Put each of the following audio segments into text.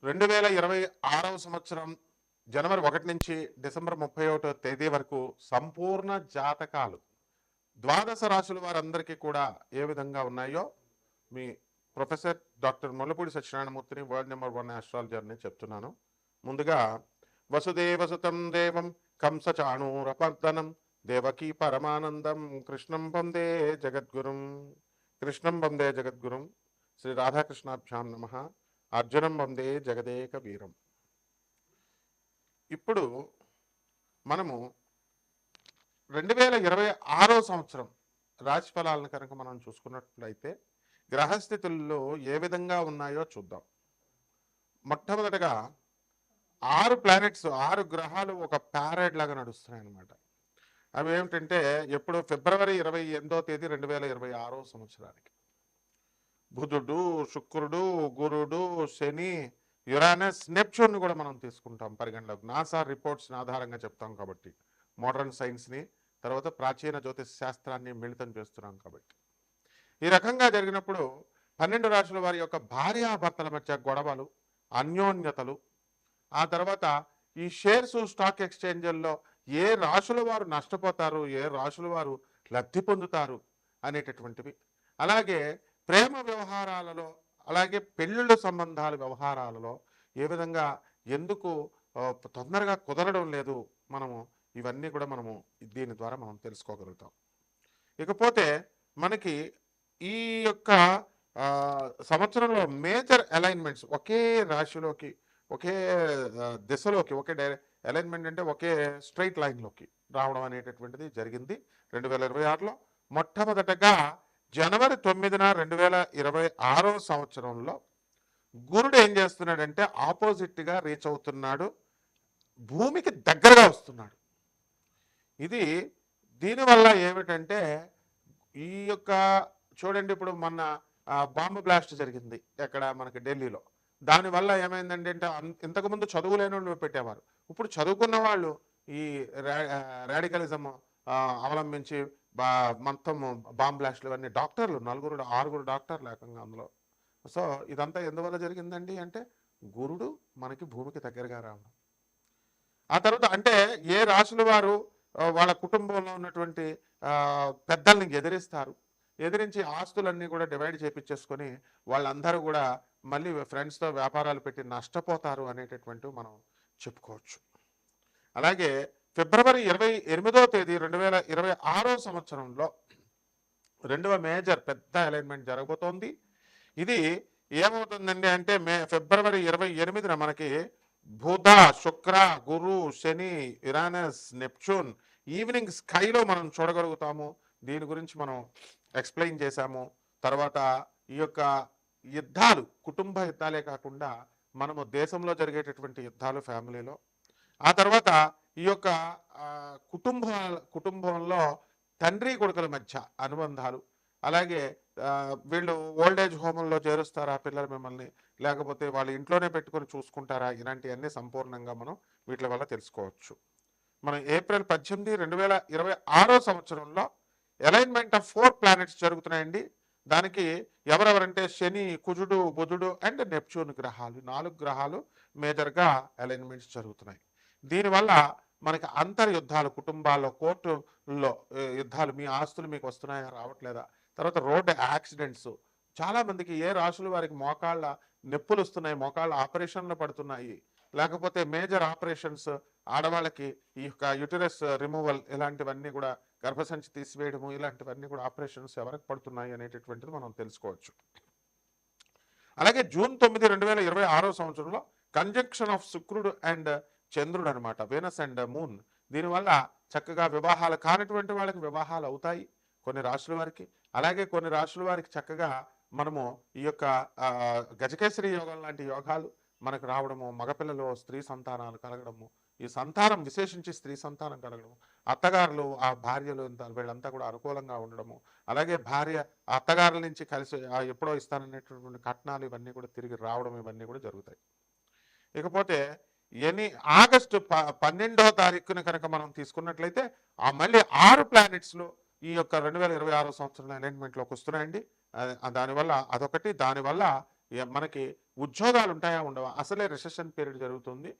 2026వ సంవత్సరం జనవరి 1 నుంచి డిసెంబర్ 31వ తేదీ వరకు సంపూర్ణ జాతకాలు ద్వాదశ రాశుల వారందరికీ కూడా ఏ విధంగా ఉన్నాయో మీ ప్రొఫెసర్ డాక్టర్ ముల్లపూడి సత్యనారాయణమూర్తిని వరల్డ్ నెంబర్ 1 ఆస్ట్రాలజర్ని చెప్తున్నాను. ముందుగా వసుదేవసుతం దేవం కంసచాణూరపర్దనం దేవకీ పరమానందం కృష్ణం వందే జగద్గురుం శ్రీ రాధాకృష్ణాభ్యాం నమః. అర్జునం వందే జగదేక వీరం. ఇప్పుడు మనము 2026వ సంవత్సరం రాశి ఫలాలను కనుక మనం చూసుకున్నట్లయితే గ్రహస్థితుల్లో ఏ విధంగా ఉన్నాయో చూద్దాం. మొట్టమొదటగా 6 ప్లానెట్స్ 6 గ్రహాలు ఒక ప్యారేడ్ లాగా నడుస్తున్నాయి అన్నమాట. అవి ఏమిటంటే ఎప్పుడు ఫిబ్రవరి 28వ తేదీ 2026వ సంవత్సరానికి బుధుడు, శుక్రుడు, గురుడు, శని, యురానస్, నెప్ట్యూన్ కూడా మనం తీసుకుంటాం పరిగణలోకి. నాసా రిపోర్ట్స్ని ఆధారంగా చెప్తాం కాబట్టి, మోడర్న్ సైన్స్ని తర్వాత ప్రాచీన జ్యోతిష శాస్త్రాన్ని మిళితం చేస్తున్నాం కాబట్టి. ఈ రకంగా జరిగినప్పుడు 12 రాశుల వారి యొక్క భార్యాభర్తల మధ్య గొడవలు, అన్యోన్యతలు, ఆ తర్వాత ఈ షేర్స్ స్టాక్ ఎక్స్చేంజ్ల్లో ఏ రాశుల వారు నష్టపోతారు, ఏ రాశుల వారు లబ్ధి పొందుతారు అనేటటువంటివి, అలాగే ప్రేమ వ్యవహారాలలో, అలాగే పెళ్ళిళ్ళ సంబంధాల వ్యవహారాలలో ఏ విధంగా ఎందుకు తొందరగా కుదరడం లేదు, మనము ఇవన్నీ కూడా మనము దీని ద్వారా మనం తెలుసుకోగలుగుతాం. ఇకపోతే మనకి ఈ యొక్క సంవత్సరంలో మేజర్ అలైన్మెంట్స్ ఒకే రాశిలోకి, ఒకే దిశలోకి, ఒకే అలైన్మెంట్ అంటే ఒకే స్ట్రైట్ లైన్లోకి రావడం అనేటటువంటిది జరిగింది 2026లో. మొట్టమొదటగా జనవరి 9న 2026వ సంవత్సరంలో గురుడు ఏం చేస్తున్నాడంటే ఆపోజిట్గా రీచ్ అవుతున్నాడు, భూమికి దగ్గరగా వస్తున్నాడు. దీనివల్ల ఏమిటంటే ఈ యొక్క చూడండి, ఇప్పుడు మొన్న బాంబు బ్లాస్ట్ జరిగింది ఎక్కడ మనకి ఢిల్లీలో. దానివల్ల ఏమైందంటే ఇంతకుముందు చదువులేని వాళ్ళు పెట్టేవారు, ఇప్పుడు చదువుకున్న వాళ్ళు ఈ రాడికలిజం అవలంబించి మొత్తం బాంబ్ బ్లాస్ట్లు ఇవన్నీ డాక్టర్లు 6 డాక్టర్లు ఏకంగా అందులో. సో ఇదంతా ఎందువల్ల జరిగిందండి అంటే గురుడు మనకి భూమికి దగ్గరగా రావడం. ఆ తర్వాత అంటే ఏ రాశుల వారు వాళ్ళ కుటుంబంలో ఉన్నటువంటి పెద్దల్ని ఎదిరించి ఆస్తులన్నీ కూడా డివైడ్ చేయించేసుకొని వాళ్ళందరూ కూడా మళ్ళీ ఫ్రెండ్స్తో వ్యాపారాలు పెట్టి నష్టపోతారు అనేటటువంటి మనం చెప్పుకోవచ్చు. అలాగే ఫిబ్రవరి 28వ తేదీ 2026వ సంవత్సరంలో రెండవ మేజర్ పెద్ద అలైన్మెంట్ జరగబోతోంది. ఇది ఏమవుతుందండి అంటే ఫిబ్రవరి 28న మనకి బుధ, శుక్ర, గురు, శని, యురానస్, నెప్ట్యూన్ ఈవినింగ్ స్కైలో మనం చూడగలుగుతాము. దీని గురించి మనం ఎక్స్ప్లెయిన్ చేశాము. తర్వాత ఈ యొక్క యుద్ధాలు, కుటుంబ యుద్ధాలే కాకుండా మనము దేశంలో జరిగేటటువంటి యుద్ధాలు ఫ్యామిలీలో, ఆ తర్వాత ఈ యొక్క కుటుంబంలో తండ్రి కొడుకుల మధ్య అనుబంధాలు, అలాగే వీళ్ళు ఓల్డేజ్ హోమంలో చేరుస్తారా పిల్లలు మిమ్మల్ని, లేకపోతే వాళ్ళ ఇంట్లోనే పెట్టుకొని చూసుకుంటారా, ఇలాంటివన్నీ సంపూర్ణంగా మనం వీటి వల్ల తెలుసుకోవచ్చు. మనం ఏప్రిల్ 18, 2026వ సంవత్సరంలో అలైన్మెంట్ ఆఫ్ 4 ప్లానెట్స్ జరుగుతున్నాయండి. దానికి ఎవరెవరంటే శని, కుజుడు, బుధుడు అండ్ నెప్ట్యూన్ గ్రహాలు, 4 గ్రహాలు మేజర్గా అలైన్మెంట్స్ జరుగుతున్నాయి. దీనివల్ల మనకి అంతర్యుద్ధాలు, కుటుంబాల్లో కోర్టుల్లో యుద్ధాలు, మీ ఆస్తులు మీకు వస్తున్నాయా రావట్లేదా, తర్వాత రోడ్డు యాక్సిడెంట్స్, చాలామందికి ఏ రాశుల వారికి మోకాళ్ళ నొప్పులు వస్తున్నాయి, మోకాళ్ళ ఆపరేషన్లు పడుతున్నాయి, లేకపోతే మేజర్ ఆపరేషన్స్, ఆడవాళ్ళకి ఈ యొక్క యుటరస్ రిమూవల్, ఇలాంటివన్నీ కూడా గర్భసంచి తీసివేయడము, ఇలాంటివన్నీ కూడా ఆపరేషన్స్ ఎవరికి పడుతున్నాయి అనేటటువంటిది మనం తెలుసుకోవచ్చు. అలాగే జూన్ 9, 2026వ సంవత్సరంలో కంజంక్షన్ ఆఫ్ శుక్రుడు అండ్ చంద్రుడు అనమాట, వీనస్ అండ్ మూన్. దీనివల్ల చక్కగా వివాహాలు కానిటువంటి వాళ్ళకి వివాహాలు అవుతాయి కొన్ని రాశుల వారికి. అలాగే కొన్ని రాశుల వారికి చక్కగా మనము ఈ యొక్క గజకేసరి యోగం లాంటి యోగాలు మనకు రావడము, మగపిల్లలు స్త్రీ సంతానాలు కలగడము, ఈ సంతానం విశేషించి స్త్రీ సంతానం కలగడము, అత్తగారులు ఆ భార్యలు వీళ్ళంతా కూడా అనుకూలంగా ఉండడము, అలాగే భార్య అత్తగారుల నుంచి కలిసి ఎప్పుడో ఇస్తాననేటటువంటి కట్నాలు ఇవన్నీ కూడా తిరిగి రావడం, ఇవన్నీ కూడా జరుగుతాయి. ఇకపోతే ఆగస్టు 12వ తారీఖున కనుక మనం తీసుకున్నట్లయితే మళ్ళీ 6 ప్లానెట్స్లో ఈ యొక్క 2026 సంవత్సరం అలైన్మెంట్లోకి వస్తున్నాయండి. దానివల్ల అదొకటి. దానివల్ల మనకి ఉద్యోగాలు ఉంటాయా ఉండవా, అసలే రిసెషన్ పీరియడ్ జరుగుతుంది.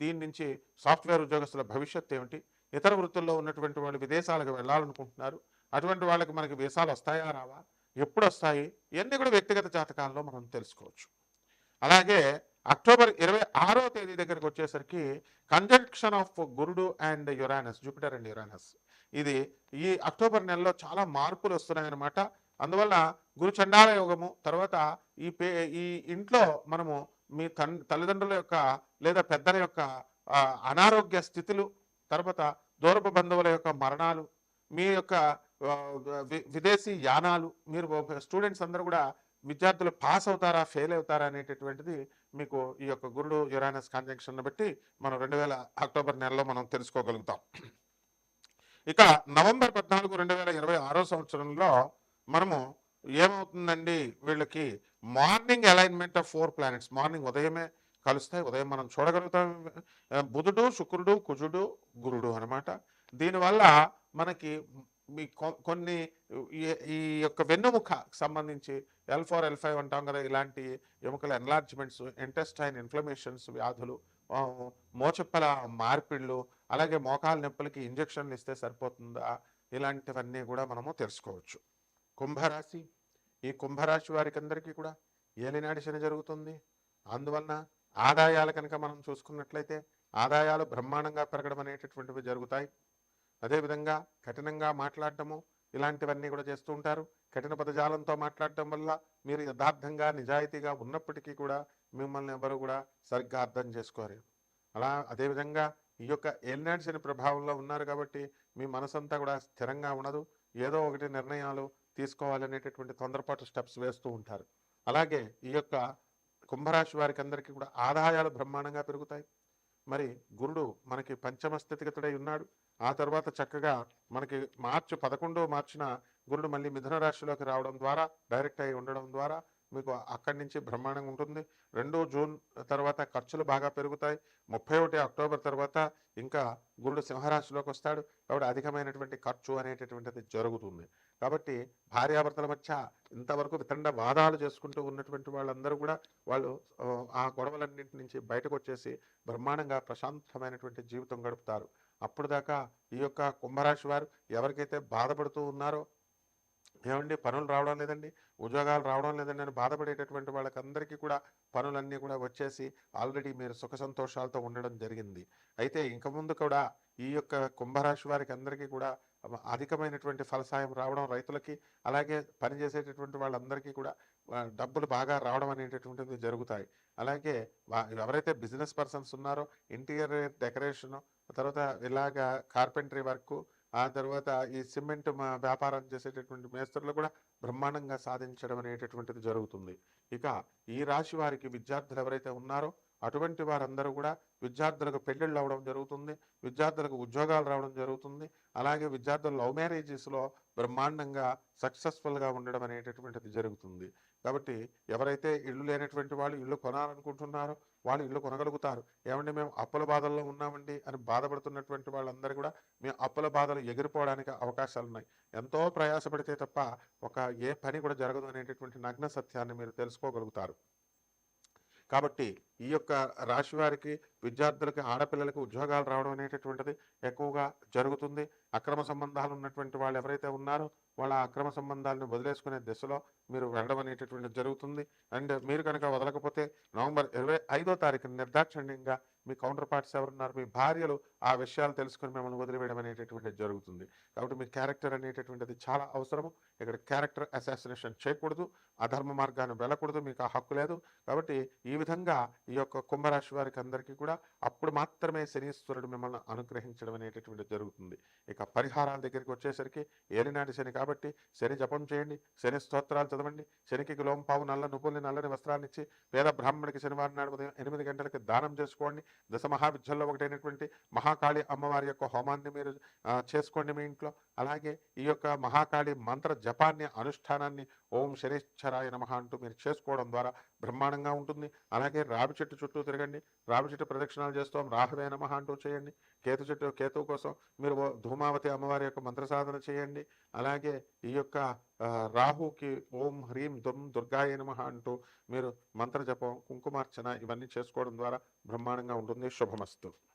దీని నుంచి సాఫ్ట్వేర్ ఉద్యోగస్తుల భవిష్యత్తు ఏమిటి, ఇతర వృత్తుల్లో ఉన్నటువంటి వాళ్ళు విదేశాలకు వెళ్ళాలనుకుంటున్నారు, అటువంటి వాళ్ళకి మనకి వీసాలు వస్తాయా రావా, ఎప్పుడు వస్తాయి, ఇవన్నీ కూడా వ్యక్తిగత జాతకాల్లో మనం తెలుసుకోవచ్చు. అలాగే అక్టోబర్ 26వ తేదీ దగ్గరకు వచ్చేసరికి కంజంక్షన్ ఆఫ్ గురుడు and Uranus, Jupiter and Uranus, ఇది ఈ అక్టోబర్ నెలలో చాలా మార్పులు వస్తున్నాయన్నమాట. అందువల్ల గురు చండాల యోగము తర్వాత ఈ ఇంట్లో మనము మీ తల్లిదండ్రుల యొక్క లేదా పెద్దల యొక్క అనారోగ్య స్థితులు, తర్వాత దూరపు బంధువుల యొక్క మరణాలు, మీ యొక్క విదేశీ యానాలు, మీరు స్టూడెంట్స్ అందరూ కూడా విద్యార్థులు పాస్ అవుతారా ఫెయిల్ అవుతారా అనేటటువంటిది మీకు ఈ యొక్క గురుడు యురానస్ కాంజంక్షన్ బట్టి మనం అక్టోబర్ నెలలో మనం తెలుసుకోగలుగుతాం. ఇక నవంబర్ 14, 2026 సంవత్సరంలో మనము ఏమవుతుందండి, వీళ్ళకి morning alignment of 4 planets morning ఉదయమే కలుస్తాయి, ఉదయం మనం చూడగలుగుతాం. బుధుడు, శుక్రుడు, కుజుడు, గురుడు అనమాట. దీనివల్ల మనకి మీ కొన్ని ఈ యొక్క వెన్నుముక సంబంధించి L4, L5 అంటాం కదా, ఇలాంటి ఎముకల ఎన్లార్జ్మెంట్స్, ఇంటెస్టైన్ ఇన్ఫ్లమేషన్స్ వ్యాధులు, మోచెప్పల మార్పిళ్ళు, అలాగే మోకాల నొప్పులకి ఇంజక్షన్లు ఇస్తే సరిపోతుందా, ఇలాంటివన్నీ కూడా మనము తెలుసుకోవచ్చు. కుంభరాశి, ఈ కుంభరాశి వారికి అందరికీ కూడా ఏలినాటి శని జరుగుతుంది. అందువలన ఆదాయాలు కనుక మనం చూసుకున్నట్లయితే ఆదాయాలు బ్రహ్మాండంగా పెరగడం అనేటటువంటివి జరుగుతాయి. అదేవిధంగా కఠినంగా మాట్లాడటము ఇలాంటివన్నీ కూడా చేస్తూ ఉంటారు. కఠిన పదజాలంతో మాట్లాడటం వల్ల మీరు యథార్థంగా నిజాయితీగా ఉన్నప్పటికీ కూడా మిమ్మల్ని ఎవరు కూడా సరిగ్గా అర్థం చేసుకోరు. అదేవిధంగా ఈ యొక్క ఏలినాటి శని ప్రభావంలో ఉన్నారు కాబట్టి మీ మనసంతా కూడా స్థిరంగా ఉండదు, ఏదో ఒకటి నిర్ణయాలు తీసుకోవాలనేటటువంటి తొందరపాటు స్టెప్స్ వేస్తూ ఉంటారు. అలాగే ఈ యొక్క కుంభరాశి వారికి అందరికీ కూడా ఆదాయాలు బ్రహ్మాండంగా పెరుగుతాయి. మరి గురుడు మనకి పంచమ స్థితిగతుడై ఉన్నాడు. ఆ తర్వాత చక్కగా మనకి 11 మార్చిన గురుడు మళ్ళీ మిథున రాశిలోకి రావడం ద్వారా, డైరెక్ట్ అయి ఉండడం ద్వారా మీకు అక్కడి నుంచి బ్రహ్మాండంగా ఉంటుంది. 2 జూన్ తర్వాత ఖర్చులు బాగా పెరుగుతాయి. 31 అక్టోబర్ తర్వాత ఇంకా గురుడు సింహరాశిలోకి వస్తాడు కాబట్టి అధికమైనటువంటి ఖర్చు అనేటటువంటిది జరుగుతుంది. కాబట్టి భార్యాభర్తల మధ్య ఇంతవరకు వితండ వాదాలు చేసుకుంటూ ఉన్నటువంటి వాళ్ళందరూ కూడా వాళ్ళు ఆ గొడవలన్నింటి నుంచి బయటకు వచ్చేసి బ్రహ్మాండంగా ప్రశాంతమైనటువంటి జీవితం గడుపుతారు. అప్పుడు దాకా ఈ యొక్క కుంభరాశి వారు ఎవరికైతే బాధపడుతూ ఉన్నారో, ఏమండి పనులు రావడం లేదండి, ఉద్యోగాలు రావడం లేదండి అని బాధపడేటటువంటి వాళ్ళకందరికీ కూడా పనులన్నీ కూడా వచ్చేసి ఆల్రెడీ మీరు సుఖ సంతోషాలతో ఉండడం జరిగింది. అయితే ఇంక ముందు కూడా ఈ యొక్క కుంభరాశి వారికి అందరికీ కూడా అధికమైనటువంటి ఫలసాయం రావడం, రైతులకి అలాగే పనిచేసేటటువంటి వాళ్ళందరికీ కూడా డబ్బులు బాగా రావడం అనేటటువంటిది జరుగుతాయి. అలాగే ఎవరైతే బిజినెస్ పర్సన్స్ ఉన్నారో ఇంటీరియర్ డెకరేషన్, తర్వాత ఇలాగా కార్పెంటరీ వర్క్, ఆ తర్వాత ఈ సిమెంట్ వ్యాపారం చేసేటటువంటి మేస్త్రులు కూడా బ్రహ్మాండంగా సాధించడం అనేటటువంటిది జరుగుతుంది. ఇక ఈ రాశి వారికి విద్యార్థులు ఎవరైతే ఉన్నారో అటువంటి వారందరూ కూడా విద్యార్థులకు పెళ్ళిళ్ళు అవ్వడం జరుగుతుంది, విద్యార్థులకు ఉద్యోగాలు రావడం జరుగుతుంది. అలాగే విద్యార్థులు లవ్ మ్యారేజెస్లో బ్రహ్మాండంగా సక్సెస్ఫుల్గా ఉండడం అనేటటువంటిది జరుగుతుంది. కాబట్టి ఎవరైతే ఇల్లు లేనటువంటి వాళ్ళు ఇల్లు కొనాలనుకుంటున్నారో వాళ్ళు ఇల్లు కొనగలుగుతారు. ఏమంటే మేము అప్పుల బాధల్లో ఉన్నామండి అని బాధపడుతున్నటువంటి వాళ్ళందరూ కూడా మేము అప్పుల బాధలు ఎగిరిపోవడానికి అవకాశాలు ఉన్నాయి. ఎంతో ప్రయాసపడితే తప్ప ఏ పని కూడా జరగదు అనేటటువంటి నగ్న సత్యాన్ని మీరు తెలుసుకోగలుగుతారు. కాబట్టి ఈ యొక్క రాశి వారికి విద్యార్థులకి ఆడపిల్లలకి ఉద్యోగాలు రావడం అనేటటువంటిది ఎక్కువగా జరుగుతుంది. అక్రమ సంబంధాలు ఉన్నటువంటి వాళ్ళు ఎవరైతే ఉన్నారో వాళ్ళ అక్రమ సంబంధాలను వదిలేసుకునే దిశలో మీరు వెళ్ళడం అనేటటువంటిది జరుగుతుంది. అండ్ మీరు కనుక వదలకపోతే నవంబర్ 25వ తారీఖున నిర్దాక్షిణ్యంగా మీ కౌంటర్ పార్ట్స్ ఎవరున్నారు, మీ భార్యలు ఆ విషయాలు తెలుసుకుని మిమ్మల్ని వదిలివేయడం అనేటటువంటిది జరుగుతుంది. కాబట్టి మీ క్యారెక్టర్ అనేటటువంటిది చాలా అవసరము. ఇక్కడ క్యారెక్టర్ అసాసినేషన్ చేయకూడదు, అధర్మ మార్గాన్ని వెళ్ళకూడదు, మీకు ఆ హక్కు లేదు. కాబట్టి ఈ విధంగా ఈ యొక్క కుంభరాశి వారికి అందరికీ కూడా అప్పుడు మాత్రమే శనీశ్వరుడు మిమ్మల్ని అనుగ్రహించడం అనేటటువంటిది జరుగుతుంది. ఇక పరిహారాల దగ్గరికి వచ్చేసరికి ఏలినాటి శని కాబట్టి శని జపం చేయండి, శని స్తోత్రాలు చదవండి, శనికి కిలోంపావు నల్ల నువ్వుల్ని నల్లని వస్త్రాన్ని ఇచ్చి పేద బ్రాహ్మణుడికి శనివారం నాడు ఉదయం 8 గంటలకి దానం చేసుకోండి. దశ మహావిద్యల్లో ఒకటైనటువంటి మహాకాళి అమ్మవారి యొక్క హోమాన్ని మీరు చేసుకోండి మీ ఇంట్లో. అలాగే ఈ యొక్క మహాకాళి మంత్ర జపాన్ని, అనుష్ఠానాన్ని ఓం శనీశ్వరాయ నమః అంటూ మీరు చేసుకోవడం ద్వారా బ్రహ్మాండంగా ఉంటుంది. అలాగే రావి చెట్టు చుట్టూ తిరగండి. రావి చెట్టు ప్రదక్షిణాలు చేస్తాం, రాహవే నమః అంటూ చేయండి. కేతువు కోసం మీరు ధూమావతి అమ్మవారి యొక్క మంత్ర సాధన చేయండి. అలాగే ఈ యొక్క రాహుకి ఓం హ్రీం దుర్గాయ నమః అంటూ మీరు మంత్ర జపం, కుంకుమార్చన ఇవన్నీ చేసుకోవడం ద్వారా బ్రహ్మాండంగా ఉంటుంది. శుభమస్తు.